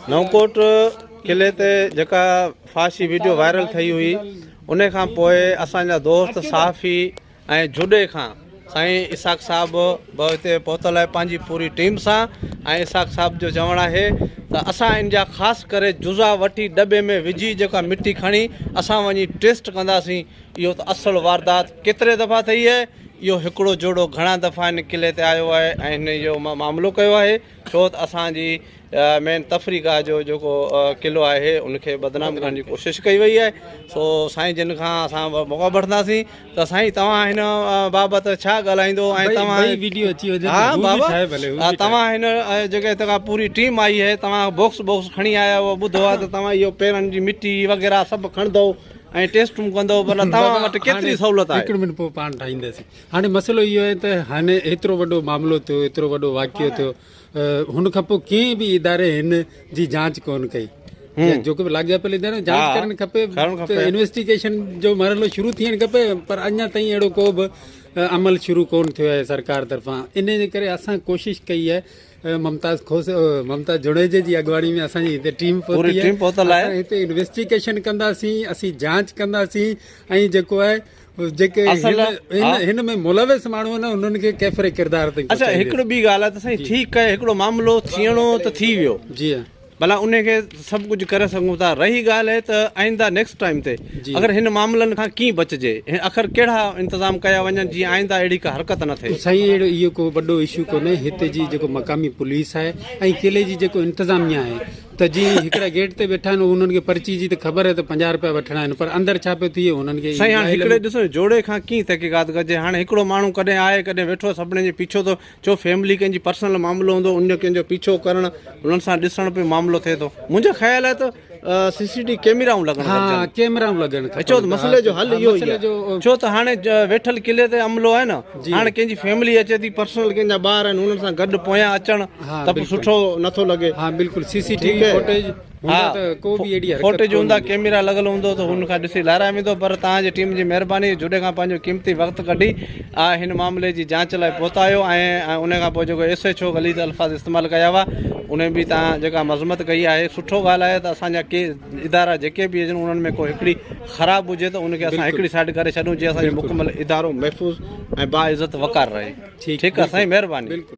नवकोट किले ते जेका फाशी वीडियो वायरल थी हुई उन खां पोइ असांजा दोस्त साफ़ी ऐं जुॾे खां साईं इसाक साहब हिते पहुतल आहे पंहिंजी पूरी टीम सां ऐं इसाक साहब जो चवणु आहे त असां इन जा ख़ासि करे जुज़ा वठी डॿे में विझी जेका मिटी खणी असां वञी टेस्ट कंदासीं। इहो त असुलु वारदात केतिरे दफ़ा थी आहे, इहो हिकिड़ो जोड़ो घणा दफ़ा हिन किले ते आयो आहे ऐं हिन जो मामिलो कयो आहे छो त असांजी मेन तफ़रीगाह जो जेको किलो आहे उनखे बदनाम करण जी कोशिशि कई वई आहे। सो साईं जिन खां असां मौक़ो वठंदासीं त साईं तव्हां हिन बाबति छा ॻाल्हाईंदो ऐं तव्हां वीडियो अची वञे हा बाबा तव्हां हिन जॻह ते पूरी टीम आई आहे, तव्हां बॉक्स खणी आया हुआ, ॿुधो आहे त तव्हां इहो पेरनि जी मिटी वग़ैरह सभु खणंदो ऐं टेस्टूं कंदो, भला तव्हां वटि केतिरी सहूलियत आहे? हिकिड़ो मिंट पोइ पाण ठाहींदासीं। हाणे मसइलो इहो आहे त हाणे एतिरो वॾो मामिलो थियो, एतिरो वॾो वाक़ियो थियो, हुन खां पोइ कंहिं बि इदारे हिन जी जांच कोन कई। जो बि लाॻापियल इदारे जांच करणु खपे, इन्वेस्टिगेशन जो मरहलो शुरू थियणु खपे, पर अञा ताईं अहिड़ो को बि अमल शुरू कोन थियो आहे सरकार तरफ़ां। इन जे करे असां कोशिशि कई आहे, ममताज़ जुड़ेजे जी अॻुवाणी में असांजी हिते टीम पहुतल आहे, हिते इन्वेस्टिगेशन कंदासीं, असीं जांच कंदासीं ऐं जेको आहे जेके हिन में मुलविस माण्हू आहिनि उन्हनि खे कैफ़रे किरदार ते। अच्छा हिकिड़ो ॿी ॻाल्हि आहे त साईं ठीकु आहे, हिकिड़ो मामिलो थियणो त थी वियो, जी हा, भला उनखे सभु कुझु करे सघूं था। रही ॻाल्हि आहे त आईंदा नेक्स्ट टाइम ते अगरि हिन मामलनि खां कीअं बचिजे, आख़िर कहिड़ा इंतज़ाम कया वञनि जीअं आईंदा अहिड़ी का हरकत न थिए? साईं अहिड़ो इहो को वॾो इशू कोन्हे, हिते जी जेको मक़ामी पुलिस आहे ऐं किले जी जेको इंतिज़ामिया आहे त जीअं हिकिड़ा गेट ते वेठा आहिनि उन्हनि खे पर्ची जी त ख़बर आहे त 50 रुपया वठणा आहिनि, पर अंदरि छा पियो थिए उन्हनि खे साईं। हाणे हिकिड़े ॾिसो जोड़े खां कीअं तहक़ीक़ात कजे। हाणे हिकिड़ो माण्हू कॾहिं आहे कॾहिं वेठो सभिनी जे पीछो थो छो, फैमिली कंहिंजी पर्सनल मामिलो हूंदो उन कंहिंजो पीछो करणु उन्हनि सां ॾिसण पियो मामिलो थिए थो। मुंहिंजो ख़्यालु आहे त CCTV कैमराऊं लॻण, कैमराऊं लॻण छो त मसइले जो हल इहो ई आहे, छो त हाणे वेठल किले ते अमलो आहे न, हाणे कंहिंजी फैमिली अचे थी, पर्सनल कंहिंजा ॿार आहिनि उन्हनि सां गॾु पोयां अचणु त सुठो नथो लॻे। हा बिल्कुलु, CCTV फुटेज फुटेज हूंदा, कैमरा लॻल हूंदो त हुन खां ॾिसी लाराए वेंदो। पर तव्हांजी टीम जी महिरबानी, जुॾे खां पंहिंजो क़ीमती वक़्तु कढी हिन मामले जी जांच लाइ पहुतायो ऐं उन खां पोइ जेको SHO ग़लीज़ अल्फाज़ इस्तेमालु कया हुआ उन बि तव्हां जेका मज़मत कई आहे। सुठो ॻाल्हि आहे त असांजा के इदारा जेके बि आहिनि उन्हनि में को हिकिड़ी ख़राबु हुजे त उनखे असां हिकिड़ी साइड करे छॾूं जीअं असांजो मुकमल इदारो महफ़ूज़ ऐं बाइज़त वक़ार रहे। ठीकु आहे साईं, महिरबानी।